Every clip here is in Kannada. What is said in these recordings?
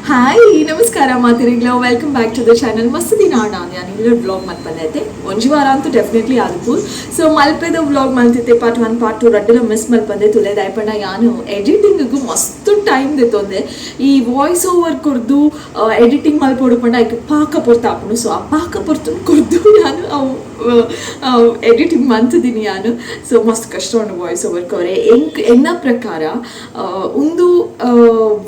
ಹಾಯ್ ನಮಸ್ಕಾರ ಮಾತಿರಿಗ್ಲ welcome back to the channel ಮಸ್ತ್ ದಿನ ನಾನು ಇಲ್ಲ ವ್ಲಾಗ್ ಮಲ್ಪಂದೈತೆ ಒಂಜಿ ವಾರ ಅಂತೂ ಡೆಫಿನೆಟ್ಲಿ ಆದಪ್ಪು ಸೊ ಮಲ್ಪೆದ ವ್ಲಾಗ್ ಮಲ್ತಿದ್ದೆ ಪಾರ್ಟ್ 1 ಪಾರ್ಟ್ 2 ರಡ್ಡಲ ಮಿಸ್ ಮಲ್ಪಂದೆ ತುಲೆದ ಐಪಂಡ ಯಾನು ಎಡಿಟಿಂಗ್ಗೂ ಮಸ್ತ್ ಟೈಮ್ ದೆತ್ತೊಂದೆ ಈ ವಾಯ್ಸ್ ಓವರ್ ಕೊರ್ದು ಎಡಿಟಿಂಗ್ ಮಲ್ಪೊಡು ಪಂಡ ಐಕೆ ಪಾಕ ಪೊರ್ತಾಪುನು ಸೊ ಆ ಪಾಕ ಪೊರ್ತುನು ಕೊರ್ದು ನಾನು ಎಡಿಟಿಂಗ್ ಮಂತದಿನಿ ಯಾನು ಸೊ ಮಸ್ತ್ ಕಷ್ಟ ಉಂಡು ವಾಯ್ಸ್ ಓವರ್ ಕೊರೆ ಎನ್ನ ಪ್ರಕಾರ ಒಂದು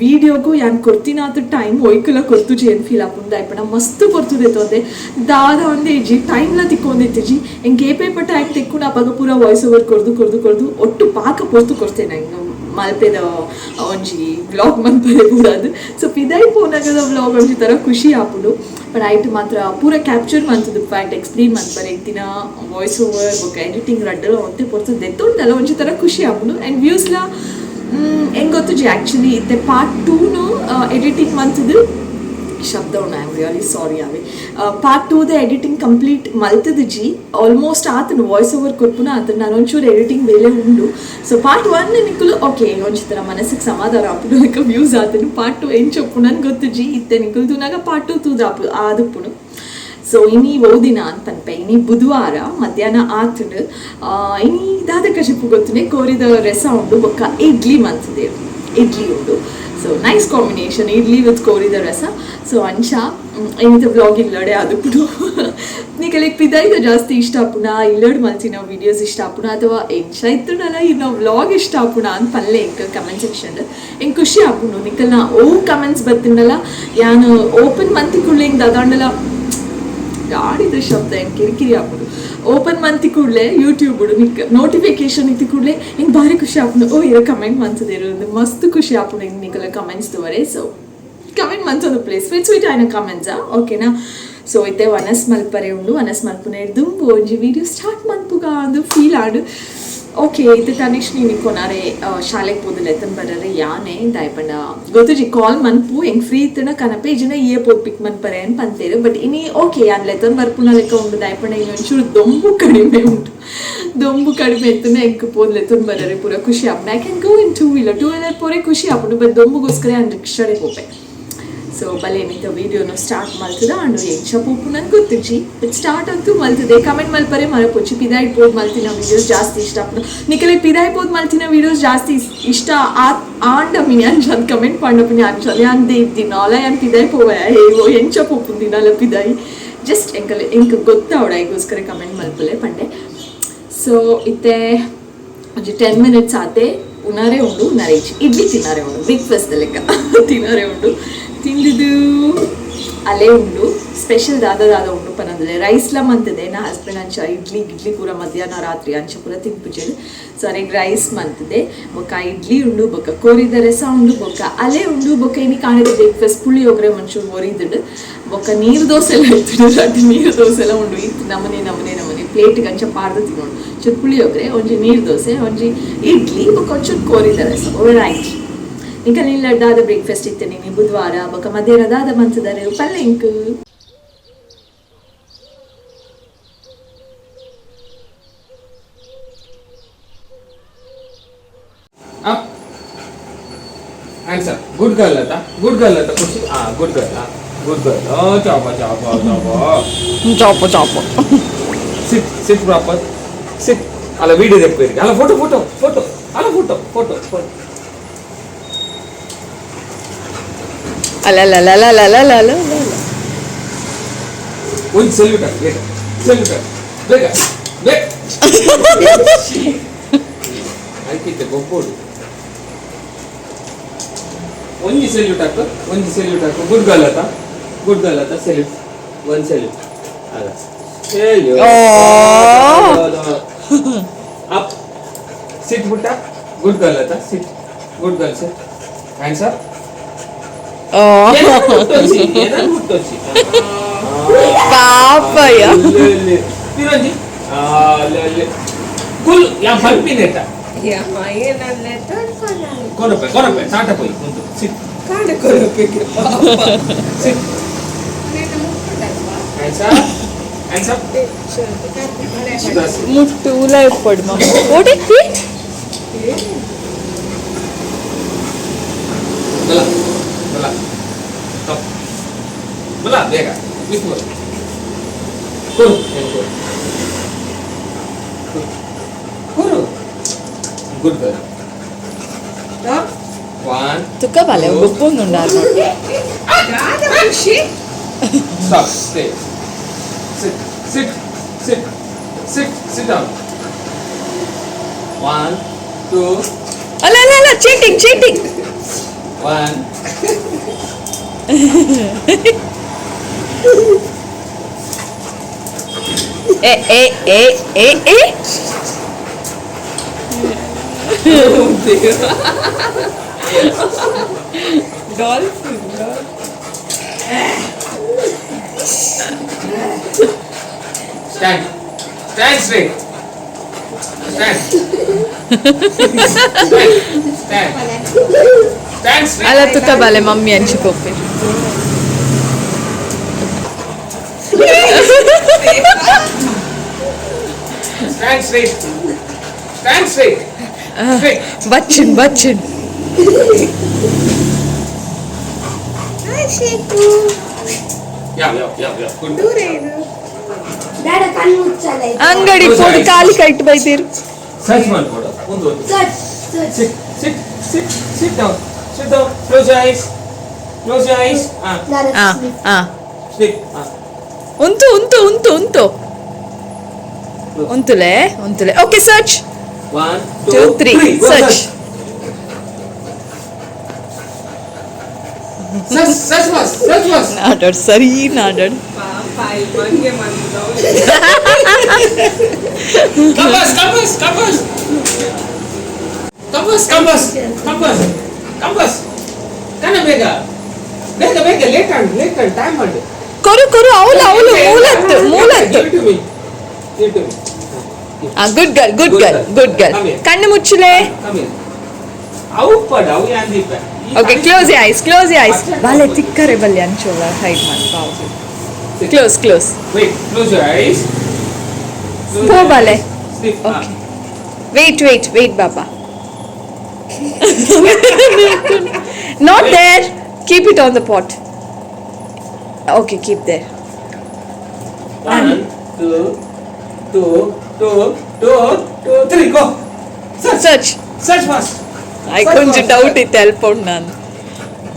ವಿಡಿಯೋಗೂ ಯಾನ್ ಕೊರ್ತಿನಾತ ಟೈಮ್ ಒಯ್ಕಲ ಕೊರ್ತು ಜೇನ್ ಫೀಲ್ ಆಪುಂಡು ಐಪಣ ಮಸ್ತ್ ಕೊರ್ತುದೆ ತೊಂದೆ ದಾದ ಒಂದೇ ಇಜ್ಜಿ ಟೈಮ್ಲ ತಿಕ್ಕೊಂದಿತ್ತಿಜಿ ಎಂಗೆ ಏಪೇಪ ಟೈಮ್ ತಿಕ್ಕೊಂಡು ಅವಾಗ ಪೂರ ವಾಯ್ಸ್ ಓವರ್ ಕೊರ್ದು ಒಟ್ಟು ಪಾಕ ಪೊರ್ತು ಕೊಡ್ತೇನೆ ಹಿಂಗೆ ಮಲ್ಪೆದ ಒಂಜಿ ವ್ಲಾಗ್ ಮಲ್ಪದೆ ಕೂಡದು ಸೊ ಪಿದಾಯಿ ಪೋನಾಗದ ವ್ಲಾಗ್ ಒಂಜಿ ಥರ ಖುಷಿ ಆಪುಡು ಬಟ್ ಐಟ್ ಮಾತ್ರ ಪೂರ ಕ್ಯಾಪ್ಚರ್ ಮಂತದ್ದು ಫ್ಯಾಕ್ಟ್ ಎಕ್ಸ್ಪ್ಲೇನ್ ಮಲ್ಪರೆ ಇತ್ತಿನ ವಾಯ್ಸ್ ಓವರ್ ಬೊಕ್ಕ ಎಡಿಟಿಂಗ್ ರಡ್ಡಲ ಒಂತೆ ಪೊರ್ತು ದೆತ್ತೊಂಡಲ್ಲ ಒಂಜಿ ಥರ ಖುಷಿ ಆಪುಡು ಆ್ಯಂಡ್ ವ್ಯೂಸ್ಲ ಹೆಂಗೆ ಗೊತ್ತುಜಿ ಆ್ಯಕ್ಚುಲಿ ಇತ್ತೆ ಪಾರ್ಟ್ 2 ಎಡಿಟಿಂಗ್ ಮಂತದ್ದು ಶಬ್ದ ಉಂಡು ಐ ಆಮ್ ರಿಯಲಿ ಸಾರಿ ಅವೆ ಪಾರ್ಟ್ 2 ಎಡಿಟಿಂಗ್ ಕಂಪ್ಲೀಟ್ ಮಲ್ತದ ಜಿ ಆಲ್ಮೋಸ್ಟ್ ಆತನು ವಾಯ್ಸ್ ಓವರ್ ಕೊರ್ಪುನ ಆತನು ನಾನು ಒಂಚೂರು ಎಡಿಟಿಂಗ್ ಬೇಲೆ ಉಂಡು ಸೊ ಪಾರ್ಟ್ 1 ನಿಕ್ಕಲು ಓಕೆ ಒಂಚಿ ಥರ ಮನಸ್ಸಿಗೆ ಸಮಾಧಾನ ಆಪುಡು ಅದಕ್ಕೆ ವ್ಯೂಸ್ ಆತನು ಪಾರ್ಟ್ 2 ಏನು ಚೊಪ್ಪು ನನ್ಗೆ ಗೊತ್ತು ಜಿ ಇತ್ತೆ ನಿಕ್ಕಲ್ದುನಾಗ ಪಾರ್ಟ್ 2 ತೂದಾಪು ಆದಪ್ಪುನು ಸೊ ಇನಿ ಓದಿನ ಅಂತನ್ಪೆ ಇನಿ ಬುಧವಾರ ಮಧ್ಯಾಹ್ನ ಆತುಂಡು ಇನಿ ದಾದಕ ಚಿಪ್ಪು ಗೊತ್ತುನೆ ಕೋರಿದ ರಸ ಉಂಡು ಬೊಕ್ಕ ಇಡ್ಲಿ ಮಂತದೆ ಇಡ್ಲಿ ಉಂಡು so nice combination idli with ಕೋರಿದ ರಸ ಸೊ ಅಂಚ ಏನಿದೆ ವ್ಲಾಗ್ ಇಲ್ಲಡೆ ಆದುಪ್ಪುಡು ನಿಕಲಿಗೆ ಪಿದಾಯ್ದ ಜಾಸ್ತಿ ಇಷ್ಟ ಆಪುಣ ಇಲ್ಲಡ್ ಮಲ್ಸಿನ ವೀಡಿಯೋಸ್ ಇಷ್ಟ ಆಪುಣ ಅಥವಾ ಎಂಚ ಇತ್ತುನಲ್ಲ ಇನ್ನು ವ್ಲಾಗ್ ಇಷ್ಟ ಆಪುಣ ಅಂತ ಪಲ್ಲೆ ಎಂಕ್ ಕಮೆಂಟ್ ಸೆಕ್ಷನ್ ಎಂಗೆ ಖುಷಿ ಆಪುಂಡು ನಿಕಲ್ನ ಕಮೆಂಟ್ಸ್ ಬರ್ತಿಂಡಲ್ಲ ಯಾನು ಓಪನ್ ಮಂತಿ ಕುಳ್ಳೆ ಹಿಂಗೆ ದದಾಂಡಲ ಆಡಿದ ಶಬ್ದ ಏನು ಕಿರಿಕಿರಿ ಆಪುಡು ಓಪನ್ ಮಂತಿ ಕೂಡಲೇ ಯೂಟ್ಯೂಬ್ ನಿಕ್ ನೋಟಿಫಿಕೇಶನ್ ಇತ್ತು ಕೂಡಲೇ ಹಿಂಗೆ ಭಾರಿ ಖುಷಿ ಆಪುಂಡು ಇರೋ ಕಮೆಂಟ್ ಮಂತದ ಇರೋದು ಮಸ್ತ್ ಖುಷಿ ಆಪುಂಡು ಹಿಂಗೆ ನಿಕಲ ಕಮೆಂಟ್ಸ್ ತೋರೆ ಸೊ ಕಮೆಂಟ್ ಮಂತೊಂದು ಪ್ಲೇಸ್ ಸ್ವೀಟ್ ಆಯ್ನ ಕಮೆಂಟ್ಸಾ ಓಕೆನಾ ಸೊ ಇತ್ತೆ ವನಸ್ ಮಲ್ಪರೆ ಉಂಡು ವನಸ್ ಮಲ್ಪುನ ಹಿಡ್ದುಂಬು ಒಂಜಿ ವಿಡಿಯೋ ಸ್ಟಾರ್ಟ್ ಮನ್ಪುಗ ಅಂದು ಫೀಲ್ ಆಡು ಓಕೆ ಇದು ತನಿಷ್ ನೀವು ಕೊನಾರೆ ಶಾಲೆಗೆ ಹೋದಿಲ್ಲ ಎತ್ತನ್ ಬರರೆ ಯಾನೆ ದಾಯ್ಪಂಡ ಗೊತ್ತುಜಿ ಕಾಲ್ ಮನ್ಪು ಹೆಂಗೆ ಫ್ರೀ ಇತ್ತನ ಕನಪೆ ಜನ ಏ ಪೋಟ್ ಪಿಕ್ ಮನ್ಪರೆ ಅಂತ ಅಂತೇರು ಬಟ್ ಇನಿ ಓಕೆ ಯಾನ್ ಲೆತ್ತನ್ ಬರ್ಪುನ ಲೆಕ್ಕ ಉಂಡು ದಾಯ್ಪಂಡ ಇನ್ನೊಂಚೂರು ದೊಂಬು ಕಡಿಮೆ ಉಂಟು ದೊಂಬು ಕಡಿಮೆ ಎತ್ತನ ಹೆಂಗೆ ಪೋದ್ ಲೆತ್ತನ್ ಬರರೆ ಪೂರ ಖುಷಿ ಆಪುಂಡು I can go in two wheeler ಪೂರೆ ಖುಷಿ ಆಪುಂಡು ಬಟ್ ದೊಂಬುಗೋಸ್ಕರ ನಾನು ರಿಕ್ಷಾಡೆ ಹೋಪೆ ಸೊ ಬಲೆ ಮಿತ ವಿಡಿಯೋನು ಸ್ಟಾರ್ಟ್ ಮಲ್ತದ ಅಂಡು ಎಂಚ ಪೂಪು ನನ್ಗೆ ಗೊತ್ತಿಜ್ಜಿ ಬಟ್ ಸ್ಟಾರ್ಟ್ ಅಂತೂ ಮಲ್ತದೆ ಕಮೆಂಟ್ ಮಲ್ಪರೆ ಮರಪೊಚ್ಚಿ ಪಿದಾಯಿ ಪೋದ್ ಮಲ್ತಿನ ವೀಡಿಯೋಸ್ ಜಾಸ್ತಿ ಇಷ್ಟ ಆಪುಂಡು ನಿಕಲೆ ಪಿದಾಯಿ ಪೋದ್ ಮಲ್ತಿನ ವೀಡಿಯೋಸ್ ಜಾಸ್ತಿ ಇಷ್ಟ ಆಂಡ ಮಿನಿ ಅಂಚಂದು ಕಮೆಂಟ್ ಪಂಡಪುನಿ ಅಂಚದು ಅಂದೆ ಇದ್ದಿನಾಲ ಯಾನ್ ಪಿದಾಯಿ ಪೋವ ಹೇಗೋ ಎಂಚ ಪೋಪು ದಿನಾಲ ಪಿದಾಯಿ ಜಸ್ಟ್ ಎಂಕ ಗೊತ್ತಾವಡ ಈಗೋಸ್ಕರ ಕಮೆಂಟ್ ಮಲ್ಪಲೆ ಪಂಡೆ ಸೊ ಇತ್ತೆ ಒಂಜಿ 10 minutes ಆತೆ ಉನಾರೆ ಉಂಡು ಉನಾರೆ ಇಡ್ಲಿ ತಿನ್ನಾರೆ ಉಂಡು ಬ್ರೇಕ್ಫಾಸ್ಟ್ ಲೆಕ್ಕ ತಿನ್ನಾರೆ ಉಂಡು ತಿಂದಿದ್ದು ಅಲ್ಲೇ ಉಂಡು ಸ್ಪೆಷಲ್ ದಾದ ಉಂಡು ಪನಂದ್ರೆ ರೈಸ್ಲ ಮಂತದೆ ನಾ ಹಸ್ಬೆಂಡ್ ಅಂಚ ಇಡ್ಲಿ ಪೂರ ಮಧ್ಯಾಹ್ನ ರಾತ್ರಿ ಅಂಚ ಪೂರ ತಿನ್ಪುಜೆಡು ಸೊ ಅರೆಗ್ ರೈಸ್ ಮಂತದೆ ಬೊಕ್ಕ ಇಡ್ಲಿ ಉಂಡು ಬೊಕ್ಕ ಕೋರಿದ ರಸ ಉಂಡು ಬೊಕ್ಕ ಅಲೆ ಉಂಡು ಬೊಕ್ಕ ಇನಿ ಕಾಣಿದ ಬ್ರೇಕ್ಫಾಸ್ಟ್ ಪುಳಿಯೋಗರೆ ಮಂಚೂರು ಒರಿದಿಡು ಬೊಕ್ಕ ನೀರು ದೋಸೆ ಎಲ್ಲ ಇತ್ತು ಅಡ್ಡಿ ನೀರು ದೋಸೆ ಎಲ್ಲ ಉಂಡು ಇತ್ತು ನಮನೆ ಪ್ಲೇಟಿಗೆ ಅಂಚ ಪಾರ್ದು ತಿನ್ನೋಡು ಚೂರು ಪುಳಿಯೋಗರೆ ಒಂಜಿ ನೀರು ದೋಸೆ ಒಂಜಿ ಇಡ್ಲಿ ಬೊಕ್ಕ ಒಂಚೂರು ಕೋರಿದ ರಸ ರೈಟ್ ಈಗ ನಿಲ್ಲಡ್ದಾದ ಬ್ರೇಕ್ಫಾಸ್ಟ್ ಇತ್ತೇನೆ ನೀ ಬುಧವಾರ ಬೊಕ್ಕ ಮಧ್ಯಾಹ್ನದಾದ ಮಂತದರೆ ಪಲ್ಲೆ ಇಂಕು ಆನ್ಸರ್ ಗುಡ್ ಗರ್ಲ್ ಅತ ಖುಷಿ ಗುಡ್ ಗರ್ಲ್ ಚಾಪ ಸಿಟ್ ಪ್ರಾಪರ್ ಸಿಟ್ ಅಲ್ಲ ವಿಡಿಯೋ ತೆಕ್ಬೇಕು ಅಲ್ಲ ಫೋಟೋ ಅಲ್ಲ ಫೋಟೋ ಅಲ್ಲ ಒಂದು ಸೆಲ್ಯೂಟ್ ಬೇಗ ಅಂಕಿತ ಗೊಪ್ಪೋಡು ಒಂಜಿ ಸೆಲ್ಯೂಟ್ ಹಾಕು ಗುಡ್ ಗರ್ಲ್ ಅತ ಸೆಲ್ಯೂಟ್ ಒಂದು ಸೆಲ್ಯೂಟ್ ಅಲ್ಲ ಅಪ್ ಸಿಟ್ ಬಿಟ್ಟ ಗುಡ್ ಗರ್ಲ್ ಅತ ಸಿಟ್ ಗುಡ್ ಗರ್ಲ್ ಸಿಟ್ ಆನ್ಸರ್ ಪಾಪಯ್ಯ ತಿರೋಜಿ ಕುಲ್ ಯಾ ಬರ್ಪಿನೆಟ ಯಾ ಮಾಯನಲ್ಲ ಕೊರಪೆ ಸಾಟ ಪೋಯಿ ಕುಂತು ಸಿಟ್ ಕಾಡೆ ಕೊರಪೆ ಪಾಪ ಸಿಟ್ ನೆನ ಮುಟ್ಟದಲ್ವಾ ಆನ್ಸರ್ ಮುಟ್ಟು ಉಲೈ ಪಡ್ ಮಮ್ಮ what is it Dala. before. Kuru. Kuru. Good girl. Stop. One. ತುಕ್ಕ ಬಾಲೆ ಒಬ್ಬೊಂದು ಉಂಡಾರು ನೋಡಿ. Dada Kushi. Stop. Stay. Sit down. 1, 2, ಅಲ್ಲ ಅಲ್ಲ ಅಲ್ಲ ಚೀಟಿಂಗ್ 1. ಏ ಏ ಏ ಏ ಏ Dolphin. Stand straight. Stand straight. ಅಲ್ಲ ತುಕ್ಕ ಬಾಲೆ ಮಮ್ಮಿ ಹಂಚಿಕೊಪ್ಪಿ Stand straight. ಬಚ್ಚಿನ್ Hi, Sheku. Yeah. Good. ದೂರ ಇರು. ಡ್ಯಾಡ ಕಣ್ಣು ಮುಚ್ಚಲ್ಲ ಇದು. ಅಂಗಡಿ ಪೋಡಿ ಕಾಲಿ ಕೈಟ್ ಬೈತೀರು Search ಮಾಡ್ಕೊಡು. ಒಂದು. Search. Sit down. Close your eyes. Sleep. ಉಂಟು ಉಂತುಲೆ okay search 1, 2, 2, 3 Go search Search first. ನಾಡೋಡ್ ಸರಿ ನಾಡೋಡ್ ಪಾಪ ಇವಂಗೆ ಬಂದು. Compass. Kanne bega. Late turn. Time ಮಾಡಿ. ಕೊರು ಅವಳು ಮೂಲತ್ತು Give to me. Good girl ಕಣ್ಣು ಮುಚ್ಚಲೆ Come here. ಅವು ಯಾಂದೀಪ. ಓಕೆ ಕ್ಲೋಸ್ ಯ ಐಸ್ ಬಾಲೆ ತಿಕ್ಕರೆ ಬಲ್ಲೆ ಅಂಚೋಳ ಹೈಡ್ ಮಾಡಿ ಪಾವು close Wait, close your eyes. ಪೋ ಬಾಲೆ Sleep. ವೇಟ್ ಬಾಬಾ not there keep it on the pot okay keep there 1, 2, 3, go. Search Search first. ಐ ಕೊಂಚ ಡೌಟ್ ಇತ್ತು ಹೆಲ್ಪ್ ನಾನು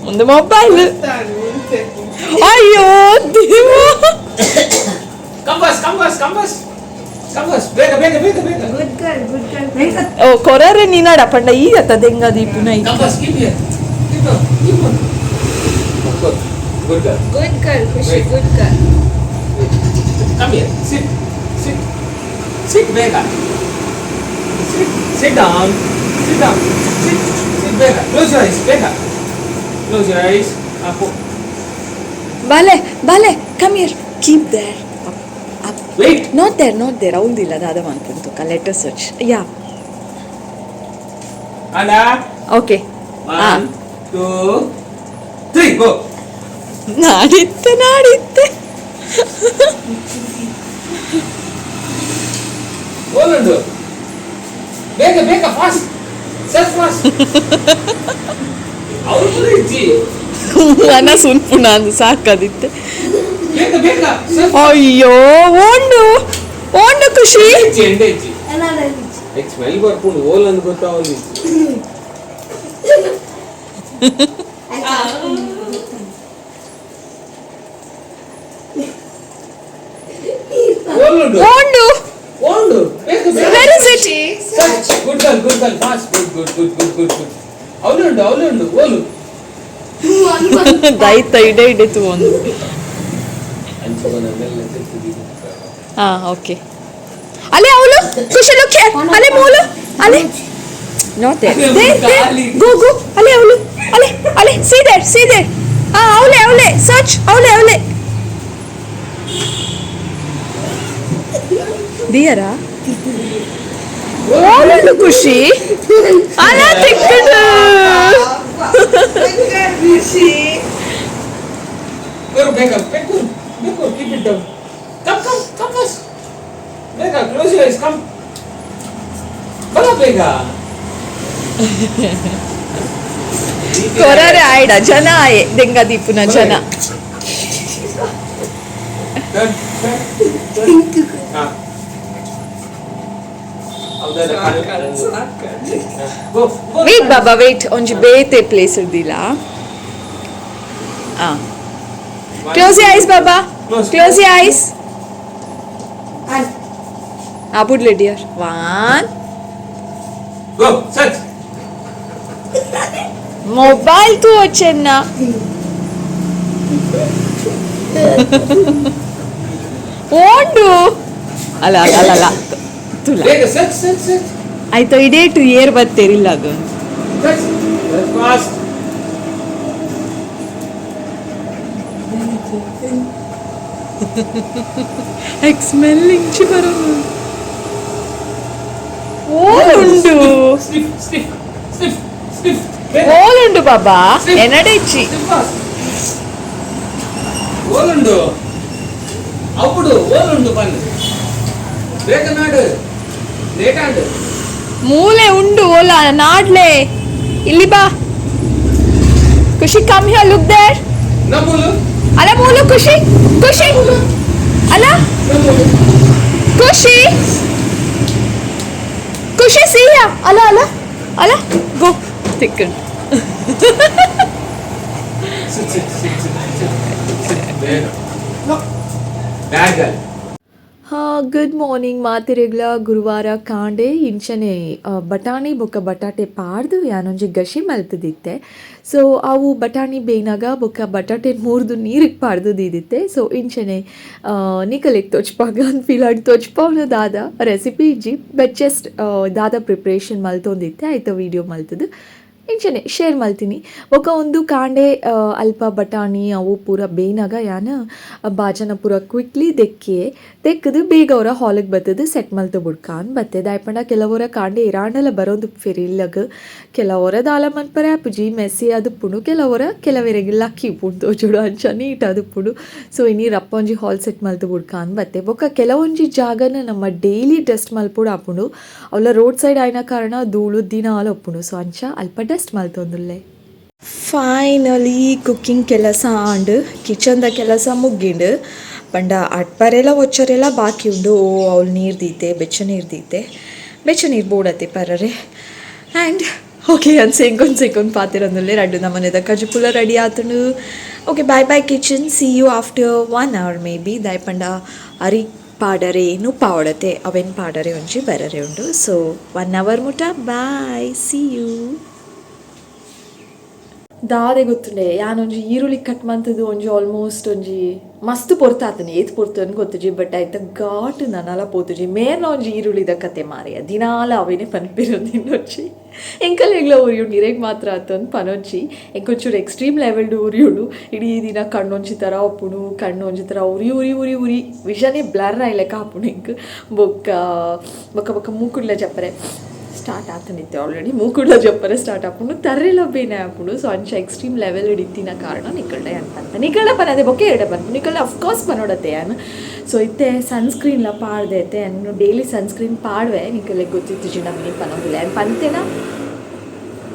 ಒಂದು ಮೊಬೈಲ್ ಅಯ್ಯೋ ದೇವ Compass. Bega. Good girl. ಓ ಕೊರರೆ ನೀನಾಡ ಪಂಡ ಈಗ ತದೆಂಗ ದೀಪುನ Compass, keep here. Keep on. Good girl. Good girl, Kushi. Wait. Good girl. Come here. Sit, Bega. Sit down. Sit, Bega. Close your eyes, Bega. Close your eyes. ಬಾಲೆ come here keep there Wait. Not there ಅವಲ್ದಿಲ್ಲ ದಾದ ಅನ್ಪುಂತು ಲೆಟರ್ ಸರ್ಚ್ ಯಾ Anna. Okay 1, 2, 3, go. ನಾಡಿತ್ತೆ Hold. Bega, fast. Search fast. Avulu ichi. ಅನ್ನ ಸುನ್ಪುಣ ಅಂದು ಸಾಕದಿತ್ತೆ Bega. Search. ಅಯ್ಯೋ ಓಂಡು ಖುಷಿ Endechi. ಏನಾದ್ರು Smell ಬರ್ಕೊಂಡು ಓಲ್ ಅಂತ ಗೊತ್ತಾವಲ್ಲಿ. ಓಂಡು Old. Where is it Search. Good girl. Fast. Good. ಅವಳು ಓಲು. ದೈತ ಇಡೆ ತಗೊಂಡು ಹಾ ಓಕೆ ಅಲೆ ಅವಳು ಖುಷಿ ಲುಕ್ ಅಲೆ ಮೂಲು ಅಲೆ ನಾಟ್ ದೇರ್ ಗೋ ಅಲೆ ಅವಳು ಅಲೆ see there ಅವಳೆ ಸರ್ಚ್ ಅವಳೆ ದಿಯರಾ ಅವಳು ಖುಷಿ ಅಲ ತಿಕ್ಕದು Good girl, Kushi. Go, Bega. Keep it down. Come first. Bega, close your eyes. Come. Bega. ಕೊರರೆ ಆಯ್ಡ ಜನ ದೆಂಗ ದೀಪುನ ಜನ Turn. ಹಾ ಹೌದಾ ಗೋ ವೇಟ್ ಬಾಬಾ ವೇಟ್ ಒಂಜಿ ಬೇತೆ place ಇರ್ದಿಲ್ಲ close your ice Baba close your ice ಬುಡ್ಲೆ dear 1 go set mobile ತೂ ಚೆನ್ನ ಓಂಡು ಅಲ್ಲ ಅಲ್ಲ ಅಲ್ಲ ತುಲ ಬೇಗ ಸೆಟ್ ಆಯ್ತು ಇಡೇ ಟು ಏರ್ ಬತ್ತೇರಿಲ್ಲ ಅದು ಫಾಸ್ಟ್ ಸ್ಮೆಲ್ಲಿಂಗ್ ಚಿ ಬರೋದು ಓಲುಂಡು ಸ್ನಿಫ್ ಓಲುಂಡು ಬಾಬಾ ಎನಡೆಚ್ಚಿ ఓలుండు అప్పుడు ఓలుండు పన్ను ಬೇಕನಾಡು ಲೇಟಾಂಡು ಮೂಲೆ ಉಂಡು ಓಲ ನಾಡ್ಲೆ ಇಲ್ಲಿ ಬಾ ಖುಷಿ ಕಮ್ ಹಿಯರ್ ಲುಕ್ ದೇರ್ ನಮ್ಮೂಲು ಅಲ್ಲ ಮೂಲು ಖುಷಿ ಖುಷಿ ಅಲ್ಲ ನಮ್ಮೂಲು ಖುಷಿ ಖುಷಿ ಸಿಯ ಅಲ್ಲ ಅಲ್ಲ ಅಲ್ಲ ಗೋ ತಿಕ್ಕಂಡು ಬ್ಯಾಗಲ್ ಗುಡ್ ಮಾರ್ನಿಂಗ್ ಮಾತಿರೆಗ್ಲ ಗುರುವಾರ ಕಾಂಡೆ ಇಂಚನೆ ಬಟಾಣಿ ಬೊಕ್ಕ ಬಟಾಟೆ ಪಾಡ್ದು ಯಾನೊಂಜಿ ಗಶಿ ಮಲ್ತದಿತ್ತೆ ಸೊ ಅವು ಬಟಾಣಿ ಬೇಯ್ನಾಗ ಬೊಕ್ಕ ಬಟಾಟೆ ಮೂರ್ದು ನೀರಿಗೆ ಪಾಡ್ದು ದೀದಿತ್ತೆ ಸೊ ಇಂಚನೆ ನಿಕಲೆಗ್ ತೊಚ್ಪಾಗ ಅನ್ಫೀಲಾಡ್ ತೊಚ್ಪಾವ್ನ ದಾದ ರೆಸಿಪಿ ಇಜ್ಜಿ ಬಟ್ ಜಸ್ಟ್ ದಾದ ಪ್ರಿಪ್ರೇಷನ್ ಮಲ್ತೊಂದಿತ್ತೆ ಆಯ್ತು ವೀಡಿಯೋ ಮಲ್ತದು ಇಂಚನೆ ಶೇರ್ ಮಲ್ತೀನಿ ಬೊಕ ಒಂದು ಕಾಂಡೆ ಅಲ್ಪ ಬಟಾಣಿ ಅವು ಪೂರ ಬೇಯ್ನಾಗ ಯಾನ ಬಾಜನ ಪೂರ ಕ್ವಿಕ್ಲಿ ತೆಕ್ಕದು ಬೇಗ ಅವರ ಹಾಲಿಗೆ ಬರ್ತದೆ ಸೆಟ್ ಮಲ್ತು ಬುಡ್ಕಾನ್ ಬತ್ತೆ ದಾಯ್ಪಂಡ ಕೆಲವರ ಕಾಂಡೆ ಇರಾಂಡಲ ಬರೋದು ಫಿರಿಲ್ಲಗ ಕೆಲವರ ದಾಲ ಮನ್ಪರೆ ಅಪ್ಪುಜಿ ಮೆಸ್ಸಿ ಅದು ಪುಣು ಕೆಲವರಿಗೆ ಲಕ್ಕಿ ಪುಂಡು ಜುಡು ಅಂಚ ನೀಟ್ ಅದು ಪುಡು ಸೊ ಇನ್ನಿ ರಪ್ಪೊಂಜಿ ಹಾಲ್ ಸೆಟ್ ಮಲ್ತು ಬುಡ್ಕಾನ್ ಬತ್ತೆ ಬೊಕ ಕೆಲವೊಂಜಿ ಜಾಗನ ನಮ್ಮ ಡೈಲಿ ಡಸ್ಟ್ ಮಲ್ಪುಡು ಆಪುಂಡು ಅವಳ ರೋಡ್ ಸೈಡ್ ಆಯ್ನ ಕಾರಣ ಧೂಳು ದಿನ ಆಲ ಒಪ್ಪುಂಡು ಸೊ ಅಂಚ ಅಲ್ಪ ಡಸ್ಟ್ ಮಲ್ತೊಂದುಲ್ಲೆ ಫೈನಲಿ ಕುಕ್ಕಿಂಗ್ ಕೆಲಸ ಆಂಡ್ ಕಿಚನ್ದ ಕೆಲಸ ಮುಗ್ಗಿಂಡು ಪಂಡ ಅಟ್ಪರೆಲ್ಲ ಒಚ್ಚರೆಲ್ಲ ಬಾಕಿ ಉಂಡು ಅವಳು ನೀರು ದೀತೆ ಬೆಚ್ಚ ನೀರು ಬೋಡತ್ತೆ ಪರರೆ ಆ್ಯಂಡ್ ಓಕೆ ಅದು ಸೇಂಕೊಂಡು ಪಾತಿರಂದುಲ್ಲೆ ರಡ್ಡು ನಮ್ಮನೆದ ಕಜುಪುಲ ರೆಡಿ ಆತನು okay bye kitchen see you after 1 hour maybe ದಾಯ್ಪಂಡ ಅರಿ ಪಾಡರೆ ಏನು ಪಾವಡತೆ ಅವೆನ್ ಪಾಡರೆ ಒಂಜಿ ಬರರೆ ಉಂಡು ಸೊ 1 hour ಮುಟ ಬಾಯ್ ಸಿ ಯು ದಾದೆ ಗೊತ್ತುಂಡೆ ಯಾನೊಂಜಿ ಈರುಳ್ಳಿ ಕಟ್ ಮಂತದ್ದು ಒಂಜಿ ಆಲ್ಮೋಸ್ಟ್ ಒಂಜಿ ಮಸ್ತ್ ಪೊರ್ತಾತನಿ ಏತ್ ಪೊರ್ತನ್ ಗೊತ್ತುಜಿ ಬಟ್ ಆಯ್ತ ಘಾಟ್ ನನಲ ಪೋತುಜಿ ಮೇರ್ನ ಒಂಜಿ ಈರುಳ್ಳಿದ ಕತೆ ಮಾರೆಯ ದಿನಾಲ ಅವೇನೆ ಪನ್ಪಿರೋದು ಇನ್ನೊಚ್ಚಿ ಎಂಕಲ್ ಹೆಗ್ಲ ಉರಿಯುಂಡು ಇರೆಗ್ ಮಾತ್ರ ಆತಂದು ಪನೊಂಚಿ ಎಂಕೊಂಚೂರು ಎಕ್ಸ್ಟ್ರೀಮ್ ಲೆವೆಲ್ಡು ಉರಿಯುಂಡು ಇಡೀ ದಿನ ಕಣ್ಣೊಂಜಿ ಥರ ಒಪ್ಪುಡು ಕಣ್ಣೊಂಜಿ ಥರ ಉರಿ ವಿಷನೇ ಬ್ಲರ್ ಆಯ್ಲೆಕ್ಕ ಹಾಪುಡು ಎಂಕ್ ಬೊಕ್ಕ ಮೂಕುಡ್ಲ ಚಪ್ಪರೆ ಸ್ಟಾರ್ಟ್ ಆಗ್ತಾನಿತ್ತೆ ಆಲ್ರೆಡಿ ಮೂಕುಡ್ಲ ಜಪ್ಪರೆ ಸ್ಟಾರ್ಟ್ ಹಾಕೊಂಡು ತರ್ರೆಲ್ಲ ಬೇನೆ ಹಾಕೊಂಡು ಸೊ ಅಂಚ ಎಕ್ಸ್ಟ್ರೀಮ್ ಲೆವೆಲ್ ಹಿಡಿತಿನ ಕಾರಣ ನಿಕಲ್ಡೆ ಅನ್ಪಂತ ನಿಕಲ್ಡ ಪನದೆ ಬೊಕ್ಕೆ ಎರಡೆ ಬಂತು ನಿಕಲ್ಡ ಅಫ್ಕೋರ್ಸ್ ಪನೋಡತ್ತೆ ಯಾನು ಸೊ ಇತ್ತೆ ಸನ್ಸ್ಕ್ರೀನ್ಲ ಪಾಡ್ದೆ ಐತೆ ನಾನು ಡೈಲಿ ಸನ್ಸ್ಕ್ರೀನ್ ಪಾಡ್ವೆ ನಿಕಲ್ಲೆ ಗೊತ್ತಿತ್ತು ಜಿ ನಮಗೆ ಪನೋದಿಲ್ಲ ಏನು ಪಂತೇನ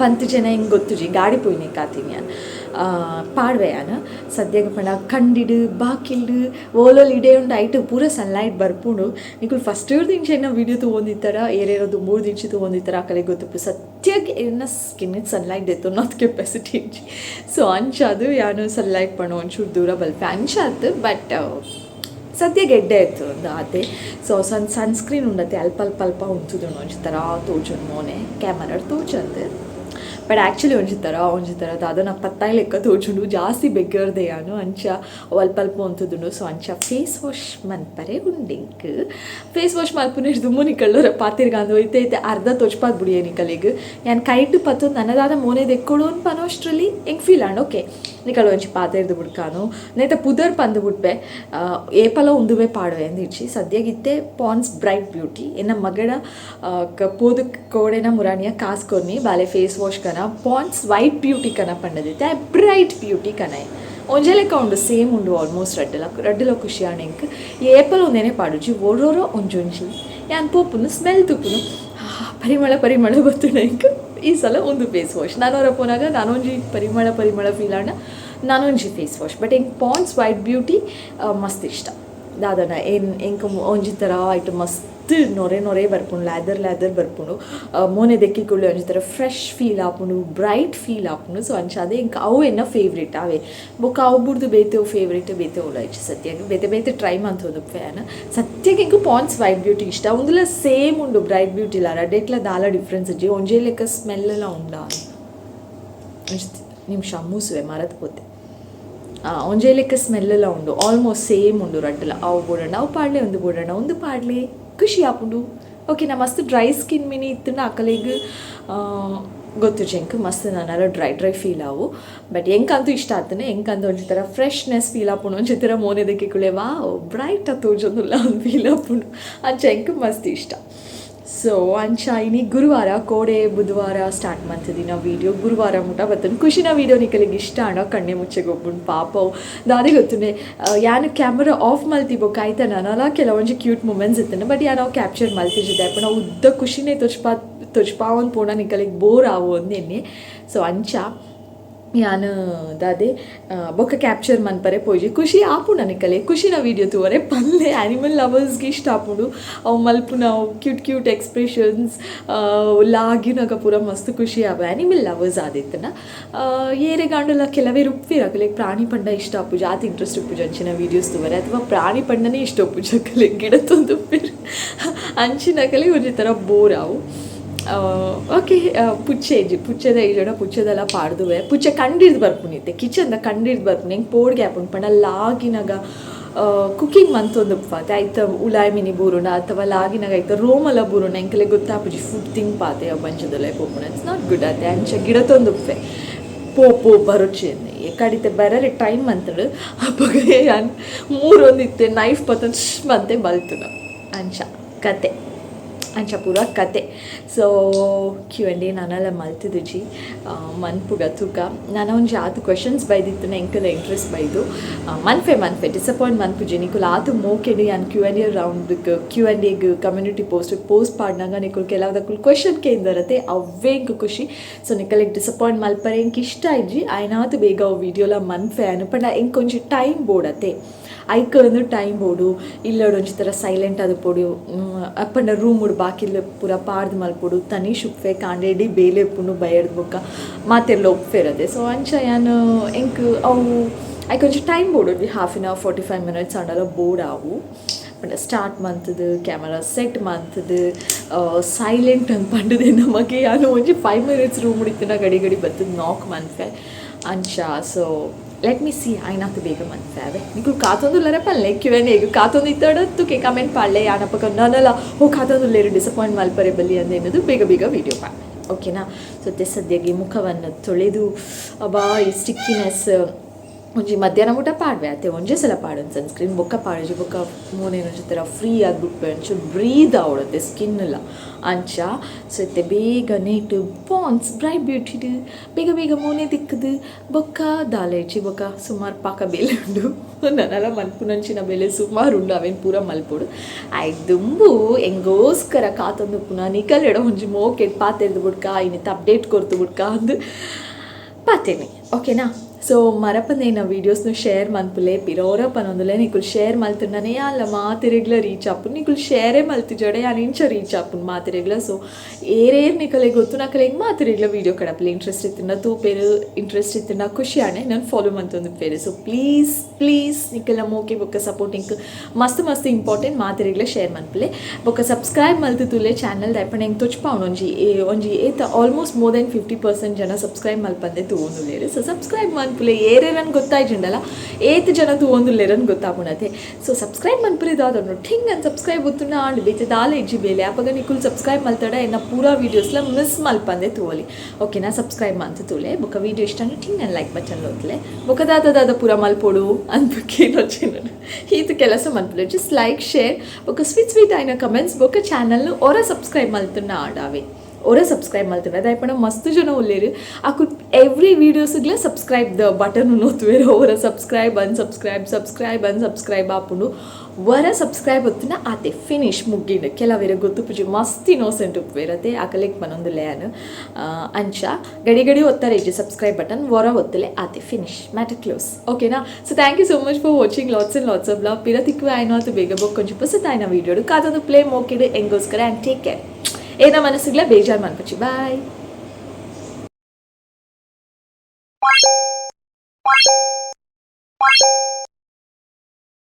ಪಂತ್ ಜನ ಹಿಂಗೆ ಗೊತ್ತುಜಿ ಗಾಡಿ ಪೋಯ್ನೆ ಕಾತೀನಿ ಯಾನು ಪಾಡ್ವೆ ಯಾನು ಸದ್ಯಕ್ಕೆ ಪಂಡ ಕಂಡಿಡು ಬಾಕಿಲ್ಡು ಓಲಲ್ಲಿ ಇಡೇ ಉಂಡು ಐಟು ಪೂರ ಸನ್ಲೈಟ್ ಬರ್ಪುಂಡು ನಿಕುಲ್ ಫಸ್ಟ್ ಇಂಚೆನ ವೀಡಿಯೋ ತೊಗೊಂಡಿತ್ತಾರ ಏರೇರೋದು 3 ಇಂಚು ತೊಗೊಂಡಿತ್ತಾರ ಆ ಕಡೆ ಗೊತ್ತು ಸತ್ಯಕ್ಕೆ ಏನ ಸ್ಕಿನ್ನಿಗೆ ಸನ್ಲೈಟ್ ಎತ್ತು ಅನ್ನೋದು ಕೆಪಾಸಿಟಿ ಇಂಚಿ ಸೊ ಅಂಚದು ಯಾನು ಸನ್ಲೈಟ್ ಪಣ್ಣು ಒಂಚೂರು ದೂರ ಬಲ್ಪೆ ಅಂಚಾತು ಬಟ್ ಸದ್ಯ ಗೆಡ್ಡೆ ಇತ್ತು ಒಂದು ಆತೆ ಸೊ ಸನ್ಸ್ಕ್ರೀನ್ ಉಂಡತ್ತೆ ಅಲ್ಪ ಉಂಚುದು ಒಂಚು ಥರ ತೋಚುಂಡು ಮೋನೆ ಕ್ಯಾಮರಾ ತೋಚಂದು ಬಟ್ ಆ್ಯಕ್ಚುಲಿ ಒಂಜಿ ಥರ ಅದನ್ನು ಪತ್ತಾಯಿ ಲೆಕ್ಕ ತೋಚುಂಡು ಜಾಸ್ತಿ ಬೆಗ್ಗರ್ದೆ ಯಾನು ಅಂಚ ಅಲ್ಪ ಅಂತದುಂಡು ಸೊ ಅಂಚ ಫೇಸ್ ವಾಶ್ ಮನ್ಪರೆ ಉಂಡಿಂಕ್ ಫೇಸ್ ವಾಶ್ ಮಲ್ಪುನ ದುಮ್ಮು ನಿಕಳ್ಳೋರ ಪಾತಿರ್ಗಾಂದು ಐತೆ ಅರ್ಧ ತೊಚ್ಪಾದ್ ಬಿಡಿಯೇ ನಿಕಲಿಗೆ ಯಾನು ಕೈಟ್ ಪತ್ತು ನನ್ನದಾದ ಮೋನೆ ದೆಕ್ಕೊಡು ಅಂತ ಪನೋಷ್ಟ್ರಲ್ಲಿ ಹೆಂಗೆ ಫೀಲ್ ಆಂಡ್ ಓಕೆ ನಿಕಳು ಒಂಚಿ ಪಾತೆರ್ದು ಬಿಡ್ಕಾನು ನೈತ ಪುದರ್ ಪಂದು ಬಿಟ್ಬೆ ಏಪಲ ಉಂದುವೆ ಪಾಡುವೆ ಅಂದಿಡ್ಚಿ ಸದ್ಯಗಿತ್ತೆ ಪಾನ್ಸ್ ಬ್ರೈಟ್ ಬ್ಯೂಟಿ ಎನ್ನ ಮಗಡ ಪೋದು ಕೋಡೆನ ಮುರಾಣಿಯ ಕಾಸ್ಕೊರ್ನಿ ಬಾಲೆ ಫೇಸ್ ವಾಶ್ ಕನ ಪಾನ್ಸ್ ವೈಟ್ ಬ್ಯೂಟಿ ಕನ ಪಂಡದಿತ್ತೆ ಬ್ರೈಟ್ ಬ್ಯೂಟಿ ಕನ ಒಂಜೆ ಲೆಕ್ಕ ಉಂಡು ಸೇಮ್ ಉಂಡು ಆಲ್ಮೋಸ್ಟ್ ರಡ್ಡಲ ಖುಷಿ ಆಣೆಂಕ್ ಏಪಲ್ ಒಂದೇನೆ ಪಾಡುಜಿ ಓಡೋರೋ ಒಂಜೊಂಜಿ ಯಾನ್ ಪೋಪುನು ಸ್ಮೆಲ್ ತುಪ್ಪುನು ಪರಿಮಳ ಗೊತ್ತುಂಡ ಎಂಕ್ ಈ ಸಲ ಒಂದು ಫೇಸ್ ವಾಶ್ ನಾನು ಪೋನಾಗ ನಾನೊಂಜಿ ಪರಿಮಳ ಫೀಲ್ ಆಣ ನಾನೊಂಜಿ ಫೇಸ್ ವಾಶ್ ಬಟ್ ಹೆಂಗೆ ಪಾನ್ಸ್ ವೈಟ್ ಬ್ಯೂಟಿ ಮಸ್ತ್ ಇಷ್ಟ ದಾದನ ಏನು ಎಂಕ ಒಂಜಿ ಥರ ಆಯ್ತು ಮಸ್ತ್ ನೊರೆ ಬರ್ಪುಂಡು ಲ್ಯಾದರ್ ಬರ್ಪುಂಡು ಮೋನೆ ದೆಕ್ಕಿಕೊಳ್ಳಿ ಒಂಜಿ ಥರ ಫ್ರೆಶ್ ಫೀಲ್ ಆಪುಂಡು ಬ್ರೈಟ್ ಫೀಲ್ ಆಪುಂಡು ಸೊ ಅಂಚಾದೆ ಇಂಕ ಅವು ಎನ್ನ ಫೇವ್ರೇಟ್ ಅವೆ ಬೊಕ್ಕ ಅವು ಬುಡ್ದು ಬೇತೆವು ಫೇವ್ರೇಟ್ ಬೇತೆವು ಲೈಚ್ ಸತ್ಯಗೆ ಬೇತೆ ಟ್ರೈ ಮಂತೊಂದು ಫ್ಯಾನ್ ಸತ್ಯಗೆ ಇಂಕು ಪಾಂಡ್ಸ್ ವೈಟ್ ಬ್ಯೂಟಿ ಇಷ್ಟ ಒಂದುಲ ಸೇಮ್ ಉಂಡು ಬ್ರೈಟ್ ಬ್ಯೂಟಿ ಇಲ್ಲ ರೆಡ್ಡೆಕ್ಲ ದಾಲ ಡಿಫ್ರೆನ್ಸ್ ಇಜ್ಜಿ ಒಂಜೇ ಲೆಕ್ಕ ಸ್ಮೆಲ್ ಎಲ್ಲ ಉಂಡ ನಿಮಿಷ ಮೂಸುವೆ ಮರತ್ ಪೋತೆ ಒಂಜೇ ಲೆಕ್ಕ ಸ್ಮೆಲ್ ಎಲ್ಲ ಉಂಡು ಆಲ್ಮೋಸ್ಟ್ ಸೇಮ್ ಉಂಡು ರಡ್ಡಲ ಅವು ಬೋಡಣ ಅವು ಪಾಡ್ಲೆ ಒಂದು ಪಾಡ್ಲೆ ಖುಷಿ ಆಪುಂಡು ಓಕೆ ನಾ ಮಸ್ತ್ ಡ್ರೈ ಸ್ಕಿನ್ ಮಿನಿ ಇತ್ತು ಅಕಲೆಗ್ ಗೊತ್ತು ಎಂಕ್ ಮಸ್ತ್ ನಾನೆಲ್ಲ ಡ್ರೈ ಫೀಲ್ ಆವು ಬಟ್ ಎಂಕಂತೂ ಇಷ್ಟ ಆಗ್ತಾನೆ ಎಂಕಂತೂ ಒಂಜಿ ಥರ ಫ್ರೆಶ್ನೆಸ್ ಫೀಲ್ ಆಪುಂಡು ಒಂಜಿ ಥರ ಮೋನೆದಕ್ಕೆ ಕುಳೆ ವಾ ಬ್ರೈಟ್ ತೋಜೊಂದುಲ್ಲ ಒಂದು ಫೀಲ್ ಆಪುಂಡು ಅಂಚ ಎಂಕ್ ಮಸ್ತ್ ಇಷ್ಟ ಸೊ ಅಂಚ ಇನಿ ಗುರುವಾರ ಕೋಡೆ ಬುಧವಾರ ಸ್ಟಾರ್ಟ್ ಮಾಡ್ತಿದ್ದೀನಿ ನಾವು ವೀಡಿಯೋ ಗುರುವಾರ ಮುಟ ಬರ್ತೇನೆ ಖುಷಿನ ವೀಡಿಯೋ ನಿಕಲಿಗೆ ಇಷ್ಟ ಅಣ್ಣ ಕಣ್ಣೆ ಮುಚ್ಚೆಗೆ ಒಬ್ಬನು ಪಾಪವು ದಾದಿ ಗೊತ್ತುನೆ ಯಾನು ಕ್ಯಾಮ್ರಾ ಆಫ್ ಮಲ್ತಿಬೋಕ್ ಆಯ್ತಾ ನಾನಲ್ಲ ಕೆಲವೊಂದು ಕ್ಯೂಟ್ ಮೂಮೆಂಟ್ಸ್ ಇರ್ತೇನೆ ಬಟ್ ನಾವು ಕ್ಯಾಪ್ಚರ್ ಮಲ್ತಿದ್ದೆ ಅಪ್ಪ ನಾವು ಉದ್ದ ಖುಷಿನೇ ತೊಚ್ಪಾ ಒಂದು ಪೋಣ ನಿಕಲಿಗೆ ಬೋರ್ ಆವು ಒಂದೇನೆ ಸೊ ಅಂಚ ಯಾನು ದಾದೆ ಬೊಕ್ಕ ಕ್ಯಾಪ್ಚರ್ ಮನ್ಪರೆ ಪೋಜಿ ಖುಷಿ ಆಪುಂಡು ನಿಕಲೆ ಖುಷಿನ ವೀಡಿಯೋ ತೂವರೆ ಪಲ್ಲೆ ಆ್ಯನಿಮಲ್ ಲವರ್ಸ್ಗೆ ಇಷ್ಟ ಆಪುಂಡು ಅವು ಮಲ್ಪುನ ಕ್ಯೂಟ್ ಎಕ್ಸ್ಪ್ರೆಷನ್ಸ್ ಲಾಗಿನಾಗ ಪೂರ ಮಸ್ತ್ ಖುಷಿ ಆವ ಆ್ಯನಿಮಲ್ ಲವರ್ಸ್ ಆದಿತ್ತನ ಏರೆ ಗಾಂಡುಲ ಕೆಲವೇ ರುಪ್ಪಿರಕಲೆ ಪ್ರಾಣಿ ಪಂಡ ಇಷ್ಟ ಆಪುಜ ಆತ ಇಂಟ್ರೆಸ್ಟ್ ಉಪ್ಪುಜ ಅಂಚಿನ ವೀಡಿಯೋಸ್ ತೂವರೆ ಅಥವಾ ಪ್ರಾಣಿ ಪಂಡನೇ ಇಷ್ಟ ಉಪ್ಪುಜ ಕಲೆ ಗಿಡ ತಂದು ಅಂಚಿನ ಕಲೆ ಒಂಜಿ ಥರ ಬೋರ್ ಆವು ಓಕೆ ಪುಚ್ಚೆದ ಈಜೋಣ ಪುಚ್ಚೆದೆಲ್ಲ ಪಾಡ್ದುವೆ ಪುಚ್ಚೆ ಕಂಡಿಡ್ದು ಬರ್ಪುನಿತ್ತೆ ಕಿಚನ್ದ ಕಂಡಿಡ್ದು ಬರ್ಪುನಿ ಹೆಂಗೆ ಪೋಡ್ಗೆ ಹಾಪುಂಡು ಪಂಡ ಲಾಗಿನಾಗ ಕುಕಿಂಗ್ ಮಂತೊಂದು ಪಾತೆ ಆಯ್ತ ಉಲಾಯ್ ಮಿನಿ ಬೂರುಣ ಅಥವಾ ಲಾಗಿನಾಗ ಆಯ್ತ ರೋಮಲ ಬೂರುಣ ಎಂಕಲೆ ಗೊತ್ತಾಪುಜಿ ಫುಡ್ ತಿಂಗ್ ಪಾತೆ ಬಂಚದಲ್ಲ ಪೋಪುಣ ಇಟ್ಸ್ ನಾಟ್ ಗುಡ್ ಆತೆ ಅಂಚ ಗಿಡತೊಂದುಪ್ಪೆ ಪೋಪು ಬರುಚೆಂದು ಕಡಿತೆ ಬರರೆ ಟೈಮ್ ಅಂತೇಳಿ ಅಪ್ಪಗೆ ಮೂರೊಂದಿತ್ತೆ ನೈಫ್ ಪತ್ತೊಂದು ಮಂತೆ ಬಲ್ತುನ ಅಂಚ ಕತೆ ಅಂಚ ಪೂರ ಕತೆ ಸೊ Q&A ನಾನೆಲ್ಲ ಮಲ್ತಿದ್ದುಜಿ ಮನ್ಪುಗ ತೂಕ ನಾನು ಒಂಜಿ ಆತು ಕ್ವೆಶನ್ಸ್ ಬೈದಿತ್ತು ಎಂಕಲ ಇಂಟ್ರೆಸ್ಟ್ ಬೈದು ಮನ್ಫೆ ಡಿಸಪಾಯಿಂಟ್ ಮನ್ಪುಜಿ ನಿಕುಲು ಆತು ಮೋಕೆಡು ಯಾನ್ Q&A ರೌಂಡ್ಗೆ Q&Aಗೆ ಕಮ್ಯುನಿಟಿ ಪೋಸ್ಟ್ ಪಾಡ್ನಾಗ ನಿಕುಲು ಕೆಲವದಕ್ಕೂ ಕ್ವೆಶನ್ ಕೇಂದರತೆ ಅವೇ ಇಂಕು ಖುಷಿ ಸೊ ನಿಕಲಿಗೆ ಡಿಸಪಾಯಿಂಟ್ ಮಲ್ಪರೆ ಇಂಕ್ ಇಷ್ಟ ಇಜ್ಜಿ ಆಯ್ನಾತು ಬೇಗ ಅವು ವೀಡಿಯೋಲ ಮನ್ಫೆ ಅನ್ಪಂಡ ಇಂಕೊಂಚಿ ಟೈಮ್ ಬೋಡತೆ ಐಕ ಒಂದು ಟೈಮ್ ಬೋಡು ಇಲ್ಲೋಡು ಒಂಚಿ ಥರ ಸೈಲೆಂಟ್ ಅದು ಪೋಡು ಅಪ್ಪಂಡ ರೂಮ್ ಉಡು ಬಾಕಿಲ್ ಪೂರ ಪಾಡ್ದು ಮಲ್ಪೊಡು ತನಿ ಶುಕ್ಫೆ ಕಾಂಡೇಡಿ ಬೇಲೆ ಪುಣ್ಣು ಬಯರ್ದು ಬೊಕ್ಕ ಮಾತೆಲ್ಲ ಒಪ್ಪೇರದೆ ಸೊ ಅಂಚ ಯಾನು ಎಂಕ್ ಅವು ಐಕ ಒಂಚಿ ಟೈಮ್ ಬೋಡು ಹಾಫ್ ಆನ್ ಅವರ್ 45 minutes ಅಂಡಲ ಬೋಡ್ ಆವು ಸ್ಟಾರ್ಟ್ ಮಂತದು ಕ್ಯಾಮರಾ ಸೆಟ್ ಮಂತದು ಸೈಲೆಂಟ್ ಅಂತ ಪಂಡದೆ ನಮಗೆ ಯಾನು ಒಂಜಿ 5 minutes ರೂಮ್ ಉಡಿತಿನ ಗಡಿ ಬರ್ತದೆ ನಾಕ್ ಮನ್ಫೆ ಅಂಚ ಸೊ ಲೆಟ್ ಮಿ ಸಿ ಆಯ್ನಾತ್ ಬೇಗ ಮನ್ಫೆ ನಿಕುಲು ಕಾತೊಂದುಲ್ಲರೆ ಪಲ್ಲೆ Q&Aಗೆ ಕಾತೊಂದು ಇತ್ತಡತ್ತುಕೆ ಕಮೆಂಟ್ ಪಾಡ್ಲೆ ಯಾನಪ್ಪಕ ನಾನಲ್ಲ ಕಾತೊಂದುಲ್ಲೇರು ಡಿಸಪಾಯಿಂಟ್ ಮಲ್ಪರೆ ಬಲ್ಲಿ ಅಂದೇನದು ಬೇಗ ವೀಡಿಯೋ ಪಾಡ್ ಓಕೆನಾ ಸೊ ಸದ್ಯಗೆ ಮುಖವನ್ನು ತೊಳೆದು ಅಬಾ ಈ ಸ್ಟಿಕ್ಕಿನೆಸ್ ಒಂಜಿ ಮಧ್ಯಾಹ್ನ ಊಟ ಪಾಡ್ವೆ ಅತ್ತೆ ಒಂಜೇ ಸಲ ಪಾಡೋದು ಸನ್ಸ್ಕ್ರೀನ್ ಬೊಕ್ಕ ಪಾಡೋಜಿ ಬೊಕ್ಕ ಮೋನೇನು ಥರ ಫ್ರೀ ಆಗಿಬಿಟ್ವೆ ಅಂಚು ಬ್ರೀದ್ ಆವಡುತ್ತೆ ಸ್ಕಿನ್ ಎಲ್ಲ ಅಂಚ ಸೊ ಇತ್ತೆ ಬೇಗ ನೇಟು ಪಾನ್ಸ್ ಬ್ರೈಟ್ ಬ್ಯೂಟಿಡ್ ಬೇಗ ಮೋನೆ ದಿಕ್ಕದು ಬೊಕ್ಕ ದಾಲೇಚಿ ಬೊಕ್ಕ ಸುಮಾರು ಪಾಕ ಬೇಲೆ ಉಂಡು ನನ್ನೆಲ್ಲ ಮಲ್ಪುನಂಚಿನ ಬೇಲೆ ಸುಮಾರು ಉಂಡು ಅವೇನು ಪೂರ ಮಲ್ಪೋಡು ಆಯ್ದುಂಬು ಹೆಂಗೋಸ್ಕರ ಕಾತೊಂದು ಪುನಃ ನಿಕಲ್ಲೆಡ ಒಂಜಿ ಮೋಕೆಟ್ ಪಾತೆರ್ದು ಬಿಡ್ಕ ಇನ್ನಿತ್ತು ಅಪ್ಡೇಟ್ ಕೊರ್ತು ಬಿಡ್ಕ ಅಂದು ಪಾತೇನೆ ಓಕೆನಾ ಸೊ ಮರಪಂದೇನ ವೀಡಿಯೋಸ್ನು ಶೇರ್ ಮನ್ಪುಲೆ ಪಿರೋರ ಪನೊಂದುಲೆ ನಿಕುಲ್ ಶೇರ್ ಮಲ್ತುಂಡನೆ ಅಲ್ಲ ಮಾತಿರೆಗ್ಲ ರೀಚ್ ಆಪುನ್ ನಿಕುಲ್ ಶೇರೇ ಮಲ್ತಿಜೋಡೆ ಯಾನ್ ಇಂಚ ರೀಚ್ ಆಪುನ್ ಮಾತಿರೆಗ್ಲ ಸೊ ಏರೇರ್ ನಿಕಲೆ ಗೊತ್ತು ನಕಲೆ ಹೆಂಗೆ ಮಾತಿರೆಗ್ಲ ವೀಡಿಯೋ ಕಡಪಲೆ ಇಂಟ್ರೆಸ್ಟ್ ಇತ್ತಿನ ತೂಪೇರು ಇಂಟ್ರೆಸ್ಟ್ ಇತ್ತಿನ ಖುಷಿ ಆಣೆ ನಾನು ಫಾಲೋ ಮಂತೊಂದು ಪೇರೆ ಸೊ ಪ್ಲೀಸ್ ನಿಕಲ ಮೋಕೆ ಬೊಕ್ಕ ಸಪೋರ್ಟಿಂಗ್ ಮಸ್ತ್ ಇಂಪಾರ್ಟೆಂಟ್ ಮಾತಿರೆಗ್ಲ ಶೇರ್ ಮನ್ಪುಲೆ ಬೊಕ್ಕ ಸಬ್ಸ್ಕ್ರೈಬ್ ಮಲ್ತು ತುಲೆ ಚಾನಲ್ ದಯಪಂಡ ಹೆಂಗೆ ತೊಚ್ಪಾವನು ಒಂಜಿ ಏತ ಆಲ್ಮೋಸ್ಟ್ ಮೋರ್ ದೆನ್ 50% ಜನ ಸಬ್ಸ್ಕ್ರೈಬ್ ಮಲ್ಪಂದೆ ತೂವೊಂದುಲ್ಲೇರು ಸೊ ಸಬ್ಸ್ಕ್ರೈಬ್ ಮನ್ಪುಲೆ ಏರೇರನ್ ಗೊತ್ತಾಯ್ಜಂಡಲ್ಲ ಏತ್ ಜನ ತೂವೊಂದುಲ್ಲೇರನ್ ಗೊತ್ತಾಪುಣತೆ ಸೊ ಸಬ್ಸ್ಕ್ರೈಬ್ ಮನ್ಪುರಿದಾದನು ಠಿಂಗ್ ಅಂತ ಸಬ್ಸ್ಕ್ರೈಬ್ ಗೊತ್ತುನ ಆಂಡ್ ಬೇತೆ ದಾಲ ಇಜ್ಜಿ ಬೇಲೆ ಅಪ್ಪಗ ನಿಕುಲ್ ಸಬ್ಸ್ಕ್ರೈಬ್ ಮಲ್ತಾಡ ಎನ್ನ ಪೂರಾ ವೀಡಿಯೋಸ್ಲ ಮಿಸ್ ಮಲ್ಪಂದೆ ತೂವಲಿ ಓಕೆನಾ ಸಬ್ಸ್ಕ್ರೈಬ್ ಮಂತ್ ತೂಲೆ ಬೊಕ್ಕ ವೀಡಿಯೋ ಇಷ್ಟ ಠಿಂಗ್ ನಾನು ಲೈಕ್ ಬಟನ್ ಓದ್ಲೆ ಬೊಕ್ಕ ದಾದ ಪೂರ ಮಲ್ಪೊಡು ಅನ್ಪಕ್ಕೆ ನೋಚೇನು ಈತ ಕೆಲಸ ಮನ್ಪುಲೆ ಜಸ್ಟ್ ಲೈಕ್ ಶೇರ್ ಬೊಕ್ಕ ಸ್ವೀಟ್ ಆಯ್ನ ಕಮೆಂಟ್ಸ್ ಬೊಕ್ಕ ಚಾನಲ್ ಒರ ಸಬ್ಸ್ಕ್ರೈಬ್ ಮಲ್ತುನ್ನ ಆಡಾವೆ ಅವರೇ ಸಬ್ಸ್ಕ್ರೈಬ್ ಮಾಡ್ತಾರೆ ಅದಾಯ್ಪಣ ಮಸ್ತ್ ಜನ ಒಲ್ಲೇರು ಆಕು ಎವ್ರಿ ವೀಡಿಯೋಸ್ಗ್ಲೇ ಸಬ್ಸ್ಕ್ರೈಬ್ ದ ಬಟನ್ ನೋತುವೇರು ಅವರ ಸಬ್ಸ್ಕ್ರೈಬ್ ಅನ್ಸಬ್ಸ್ಕ್ರೈಬ್ ಆಪುಂಡು ವರ ಸಬ್ಸ್ಕ್ರೈಬ್ ಹೊತ್ತಿನ ಆತೆ ಫಿನಿಶ್ ಮುಗ್ಗಿಂಡು ಕೆಲವೇರ ಗೊತ್ತು ಪುಜಿ ಮಸ್ತ್ ಇನ್ನೋಸೆಂಟ್ ಉಪ್ಪೇರತೆ ಆಕಲೆಕ್ ಬನ್ನೊಂದು ಲ್ಯಾನ್ ಅಂಚ ಗಡಿ ಒತ್ತಾರೆ ಇಜ್ಜಿ ಸಬ್ಸ್ಕ್ರೈಬ್ ಬಟನ್ ವರ ಹೊತ್ತಲೆ ಆತೆ ಫಿನಿಶ್ ಮ್ಯಾಟರ್ ಕ್ಲೋಸ್ ಓಕೆನಾ so thank you so much for watching lots of love ಪಿರ ತಿಕ್ಕುವೆ ಆಯ್ನಾತು ಬೇಗ ಬೊಕ್ ಕೊಂಚ ಪುಸತಾಯ್ನ ವೀಡಿಯೋಡು ಕಾದೊಂದು ಪ್ಲೇ ಮೋಕಿಡು ಎಂಗೋಸ್ಕರ ಆ್ಯಂಡ್ ಟೇಕ್ ಕೇರ್ ಏನ ಮನಸ್ಸುಗ್ಲ ಬೇಜಾರು ಮನ್ಪಚ್ಚಿ ಬಾಯ್